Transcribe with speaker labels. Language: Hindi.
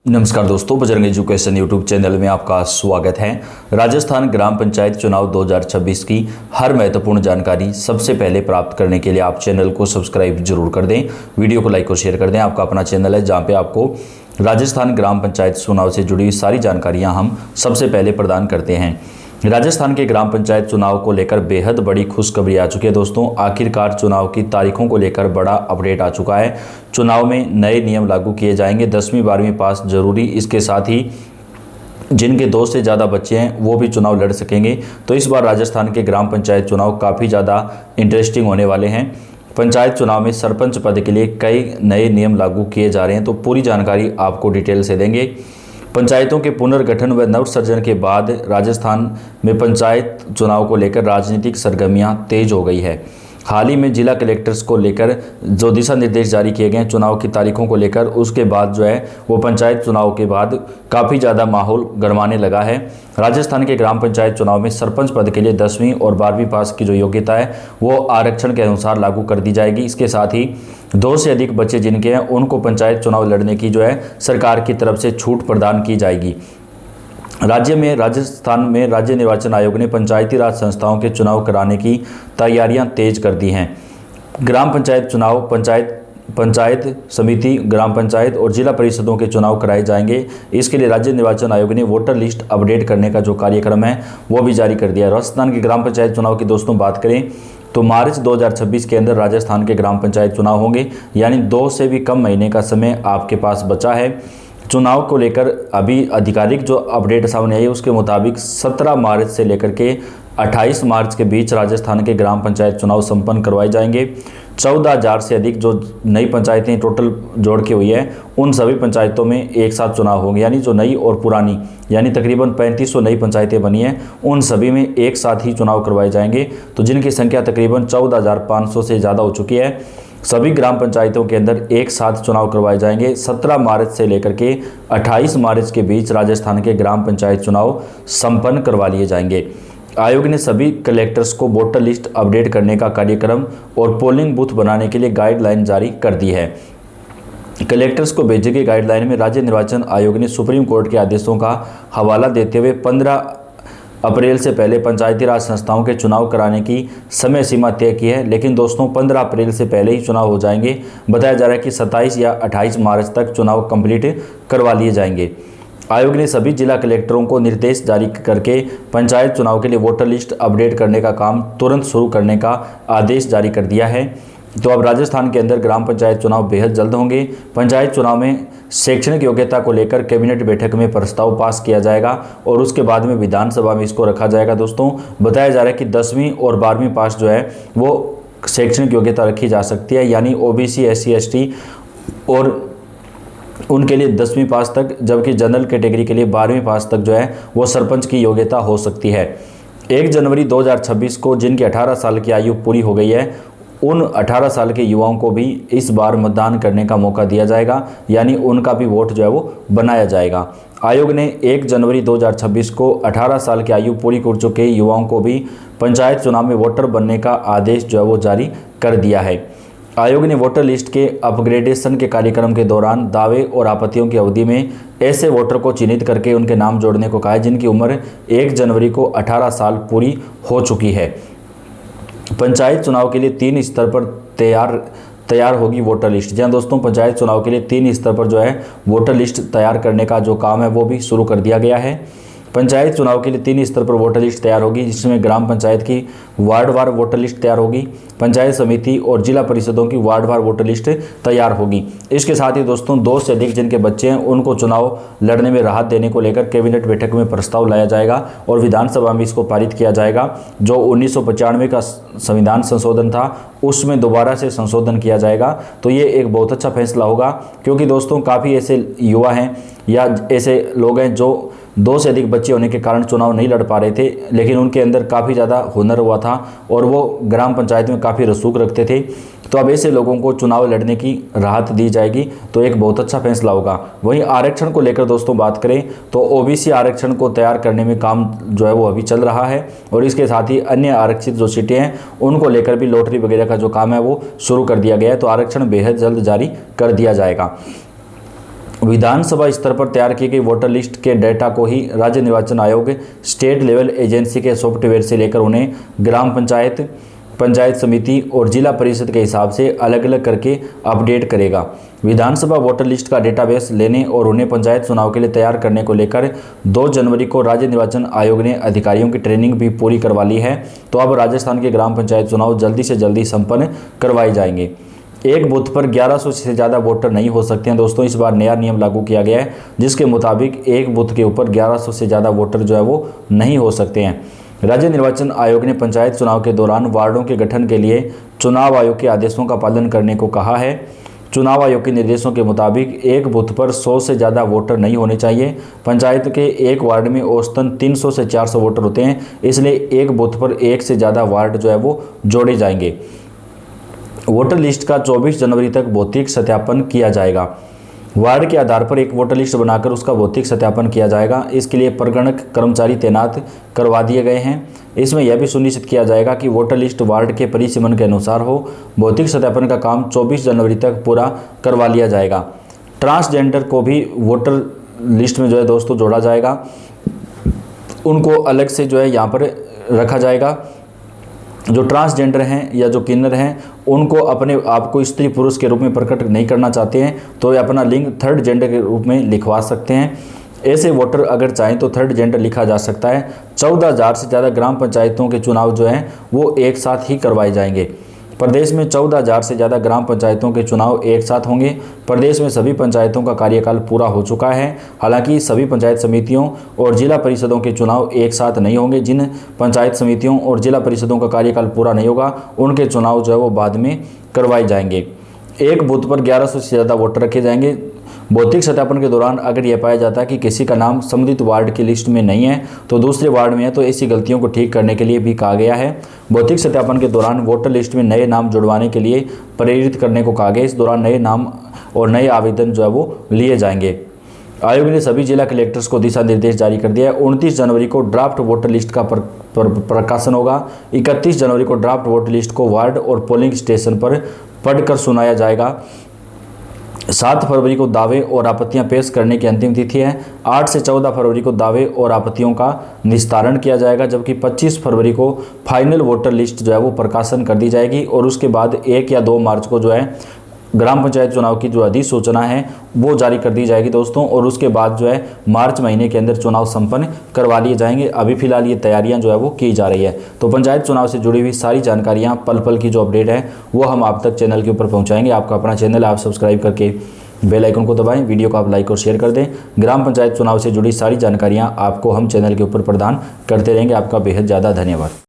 Speaker 1: नमस्कार दोस्तों, बजरंग एजुकेशन यूट्यूब चैनल में आपका स्वागत है। राजस्थान ग्राम पंचायत चुनाव 2026 की हर महत्वपूर्ण जानकारी सबसे पहले प्राप्त करने के लिए आप चैनल को सब्सक्राइब जरूर कर दें, वीडियो को लाइक और शेयर कर दें। आपका अपना चैनल है जहां पे आपको राजस्थान ग्राम पंचायत चुनाव से जुड़ी सारी जानकारियाँ हम सबसे पहले प्रदान करते हैं। राजस्थान के ग्राम पंचायत चुनाव को लेकर बेहद बड़ी खुशखबरी आ चुकी है दोस्तों। आखिरकार चुनाव की तारीखों को लेकर बड़ा अपडेट आ चुका है। चुनाव में नए नियम लागू किए जाएंगे। 10वीं 12वीं पास जरूरी, इसके साथ ही जिनके 2 से ज़्यादा बच्चे हैं वो भी चुनाव लड़ सकेंगे। तो इस बार राजस्थान के ग्राम पंचायत चुनाव काफ़ी ज़्यादा इंटरेस्टिंग होने वाले हैं। पंचायत चुनाव में सरपंच पद के लिए कई नए नियम लागू किए जा रहे हैं, तो पूरी जानकारी आपको डिटेल से देंगे। पंचायतों के पुनर्गठन व नवसृजन के बाद राजस्थान में पंचायत चुनाव को लेकर राजनीतिक सरगर्मियां तेज हो गई है। हाल ही में जिला कलेक्टर्स को लेकर जो दिशा निर्देश जारी किए गए हैं चुनाव की तारीखों को लेकर, उसके बाद जो है वो पंचायत चुनाव के बाद काफ़ी ज़्यादा माहौल गरमाने लगा है। राजस्थान के ग्राम पंचायत चुनाव में सरपंच पद के लिए 10वीं और 12वीं पास की जो योग्यता है वो आरक्षण के अनुसार लागू कर दी जाएगी। इसके साथ ही 2 से अधिक बच्चे जिनके हैं उनको पंचायत चुनाव लड़ने की जो है सरकार की तरफ से छूट प्रदान की जाएगी। राजस्थान में राज्य निर्वाचन आयोग ने पंचायती राज संस्थाओं के चुनाव कराने की तैयारियां तेज कर दी हैं। ग्राम पंचायत चुनाव पंचायत समिति, ग्राम पंचायत और जिला परिषदों के चुनाव कराए जाएंगे। इसके लिए राज्य निर्वाचन आयोग ने वोटर लिस्ट अपडेट करने का जो कार्यक्रम है वो भी जारी कर दिया है। राजस्थान के ग्राम पंचायत चुनाव की दोस्तों बात करें तो मार्च 2026 के अंदर राजस्थान के ग्राम पंचायत चुनाव होंगे, यानी 2 से भी कम महीने का समय आपके पास बचा है। चुनाव को लेकर अभी आधिकारिक जो अपडेट सामने आई है उसके मुताबिक 17 मार्च से लेकर के 28 मार्च के बीच राजस्थान के ग्राम पंचायत चुनाव संपन्न करवाए जाएंगे। 14,000 से अधिक जो नई पंचायतें टोटल जोड़ के हुई है उन सभी पंचायतों में एक साथ चुनाव होंगे, यानी जो नई और पुरानी यानी तकरीबन 3500 नई पंचायतें बनी हैं उन सभी में एक साथ ही चुनाव करवाए जाएंगे। तो जिनकी संख्या तकरीबन 14,500 से ज़्यादा हो चुकी है, सभी ग्राम पंचायतों के अंदर एक साथ चुनाव करवाए जाएंगे। 17 मार्च से लेकर के 28 मार्च के बीच राजस्थान के ग्राम पंचायत चुनाव संपन्न करवा लिए जाएंगे। आयोग ने सभी कलेक्टर्स को वोटर लिस्ट अपडेट करने का कार्यक्रम और पोलिंग बूथ बनाने के लिए गाइडलाइन जारी कर दी है। कलेक्टर्स को भेजे गए गाइडलाइन में राज्य निर्वाचन आयोग ने सुप्रीम कोर्ट के आदेशों का हवाला देते हुए 15 अप्रैल से पहले पंचायती राज संस्थाओं के चुनाव कराने की समय सीमा तय की है। लेकिन दोस्तों 15 अप्रैल से पहले ही चुनाव हो जाएंगे। बताया जा रहा है कि 27 या 28 मार्च तक चुनाव कंप्लीट करवा लिए जाएंगे। आयोग ने सभी जिला कलेक्टरों को निर्देश जारी करके पंचायत चुनाव के लिए वोटर लिस्ट अपडेट करने का काम तुरंत शुरू करने का आदेश जारी कर दिया है। तो अब राजस्थान के अंदर ग्राम पंचायत चुनाव बेहद जल्द होंगे। पंचायत चुनाव में शैक्षणिक योग्यता को लेकर कैबिनेट बैठक में प्रस्ताव पास किया जाएगा और उसके बाद में विधानसभा में इसको रखा जाएगा। दोस्तों बताया जा रहा है कि 10वीं और 12वीं पास जो है वो शैक्षणिक योग्यता रखी जा सकती है, यानी OBC SC ST और उनके लिए 10वीं पास तक, जबकि जनरल कैटेगरी के लिए 12वीं पास तक जो है वो सरपंच की योग्यता हो सकती है। 1 जनवरी 2026 को जिनकी 18 साल की आयु पूरी हो गई है उन 18 साल के युवाओं को भी इस बार मतदान करने का मौका दिया जाएगा, यानी उनका भी वोट जो है वो बनाया जाएगा। आयोग ने 1 जनवरी 2026 को 18 साल की आयु पूरी कर चुके युवाओं को भी पंचायत चुनाव में वोटर बनने का आदेश जो है वो जारी कर दिया है। आयोग ने वोटर लिस्ट के अपग्रेडेशन के कार्यक्रम के दौरान दावे और आपत्तियों की अवधि में ऐसे वोटर को चिन्हित करके उनके नाम जोड़ने को कहा है जिनकी उम्र 1 जनवरी को 18 साल पूरी हो चुकी है। पंचायत चुनाव के लिए 3 स्तर पर तैयार होगी वोटर लिस्ट। जी हाँ दोस्तों, पंचायत चुनाव के लिए 3 स्तर पर जो है वोटर लिस्ट तैयार करने का जो काम है वो भी शुरू कर दिया गया है। पंचायत चुनाव के लिए 3 स्तर पर वोटर लिस्ट तैयार होगी, जिसमें ग्राम पंचायत की वार्डवार वोटर लिस्ट तैयार होगी, पंचायत समिति और जिला परिषदों की वार्डवार वोटर लिस्ट तैयार होगी। इसके साथ ही दोस्तों 2 से अधिक जिनके बच्चे हैं उनको चुनाव लड़ने में राहत देने को लेकर कैबिनेट बैठक में प्रस्ताव लाया जाएगा और विधानसभा में इसको पारित किया जाएगा। जो 1995 का संविधान संशोधन था उसमें दोबारा से संशोधन किया जाएगा। तो ये एक बहुत अच्छा फैसला होगा, क्योंकि दोस्तों काफ़ी ऐसे युवा हैं या ऐसे लोग हैं जो 2 से अधिक बच्चे होने के कारण चुनाव नहीं लड़ पा रहे थे, लेकिन उनके अंदर काफ़ी ज़्यादा हुनर हुआ था और वो ग्राम पंचायत में काफ़ी रसूख रखते थे। तो अब ऐसे लोगों को चुनाव लड़ने की राहत दी जाएगी, तो एक बहुत अच्छा फैसला होगा। वहीं आरक्षण को लेकर दोस्तों बात करें तो OBC आरक्षण को तैयार करने में काम जो है वो अभी चल रहा है और इसके साथ ही अन्य आरक्षित जो सीटें हैं उनको लेकर भी लॉटरी वगैरह का जो काम है वो शुरू कर दिया गया है। तो आरक्षण बेहद जल्द जारी कर दिया जाएगा। विधानसभा स्तर पर तैयार की गई वोटर लिस्ट के डेटा को ही राज्य निर्वाचन आयोग स्टेट लेवल एजेंसी के सॉफ्टवेयर से लेकर उन्हें ग्राम पंचायत, पंचायत समिति और जिला परिषद के हिसाब से अलग अलग करके अपडेट करेगा। विधानसभा वोटर लिस्ट का डेटाबेस लेने और उन्हें पंचायत चुनाव के लिए तैयार करने को लेकर 2 जनवरी को राज्य निर्वाचन आयोग ने अधिकारियों की ट्रेनिंग भी पूरी करवा ली है। तो अब राजस्थान के ग्राम पंचायत चुनाव जल्दी से जल्दी संपन्न करवाए जाएंगे। एक बूथ पर 1100 से ज़्यादा वोटर नहीं हो सकते हैं दोस्तों। इस बार नया नियम लागू किया गया है जिसके मुताबिक एक बूथ के ऊपर 1100 से ज़्यादा वोटर जो है वो नहीं हो सकते हैं। राज्य निर्वाचन आयोग ने पंचायत चुनाव के दौरान वार्डों के गठन के लिए चुनाव आयोग के आदेशों का पालन करने को कहा है। चुनाव आयोग के निर्देशों के मुताबिक एक बूथ पर 100 से ज़्यादा वोटर नहीं होने चाहिए। पंचायत के एक वार्ड में औसतन 300 से 400 वोटर होते हैं, इसलिए एक बूथ पर एक से ज़्यादा वार्ड जो है वो जोड़े जाएंगे। वोटर लिस्ट का 24 जनवरी तक भौतिक सत्यापन किया जाएगा। वार्ड के आधार पर एक वोटर लिस्ट बनाकर उसका भौतिक सत्यापन किया जाएगा। इसके लिए प्रगणक कर्मचारी तैनात करवा दिए गए हैं। इसमें यह भी सुनिश्चित किया जाएगा कि वोटर लिस्ट वार्ड के परिसीमन के अनुसार हो। भौतिक सत्यापन का काम 24 जनवरी तक पूरा करवा लिया जाएगा। ट्रांसजेंडर को भी वोटर लिस्ट में जो है दोस्तों जोड़ा जाएगा। उनको अलग से जो है यहाँ पर रखा जाएगा। जो ट्रांसजेंडर हैं या जो किन्नर हैं उनको अपने आप को स्त्री पुरुष के रूप में प्रकट नहीं करना चाहते हैं तो वे अपना लिंग थर्ड जेंडर के रूप में लिखवा सकते हैं। ऐसे वोटर अगर चाहें तो थर्ड जेंडर लिखा जा सकता है। 14,000 से ज़्यादा ग्राम पंचायतों के चुनाव जो हैं वो एक साथ ही करवाए जाएंगे। प्रदेश में 14,000 से ज़्यादा ग्राम पंचायतों के चुनाव एक साथ होंगे। प्रदेश में सभी पंचायतों का कार्यकाल पूरा हो चुका है। हालांकि सभी पंचायत समितियों और जिला परिषदों के चुनाव एक साथ नहीं होंगे। जिन पंचायत समितियों और जिला परिषदों का कार्यकाल पूरा नहीं होगा उनके चुनाव जो है वो बाद में करवाए जाएंगे। एक बूथ पर 1100 से ज़्यादा वोटर रखे जाएंगे। भौतिक सत्यापन के दौरान अगर यह पाया जाता है कि किसी का नाम संबंधित वार्ड की लिस्ट में नहीं है तो दूसरे वार्ड में है तो ऐसी गलतियों को ठीक करने के लिए भी कहा गया है। भौतिक सत्यापन के दौरान वोटर लिस्ट में नए नाम जुड़वाने के लिए प्रेरित करने को कहा गया। इस दौरान नए नाम और नए आवेदन जो है वो लिए जाएंगे। आयोग ने सभी जिला कलेक्टर्स को दिशा निर्देश जारी कर दिया है। 29 जनवरी को ड्राफ्ट वोटर लिस्ट का प्रकाशन होगा। 31 जनवरी को ड्राफ्ट वोटर लिस्ट को वार्ड और पोलिंग स्टेशन पर पढ़कर सुनाया जाएगा। 7 फरवरी को दावे और आपत्तियां पेश करने की अंतिम तिथि है। 8 से 14 फरवरी को दावे और आपत्तियों का निस्तारण किया जाएगा, जबकि 25 फरवरी को फाइनल वोटर लिस्ट जो है वो प्रकाशन कर दी जाएगी और उसके बाद 1 या 2 मार्च को जो है ग्राम पंचायत चुनाव की जो अधिसूचना है वो जारी कर दी जाएगी दोस्तों। और उसके बाद जो है मार्च महीने के अंदर चुनाव संपन्न करवा लिए जाएंगे। अभी फिलहाल ये तैयारियां जो है वो की जा रही है। तो पंचायत चुनाव से जुड़ी हुई सारी जानकारियां पल पल की जो अपडेट है वो हम आप तक चैनल के ऊपर पहुंचाएंगे। आपका अपना चैनल आप सब्सक्राइब करके बेल आइकन को दबाएं, वीडियो को आप लाइक और शेयर कर दें। ग्राम पंचायत चुनाव से जुड़ी सारी जानकारियाँ आपको हम चैनल के ऊपर प्रदान करते रहेंगे। आपका बेहद ज़्यादा धन्यवाद।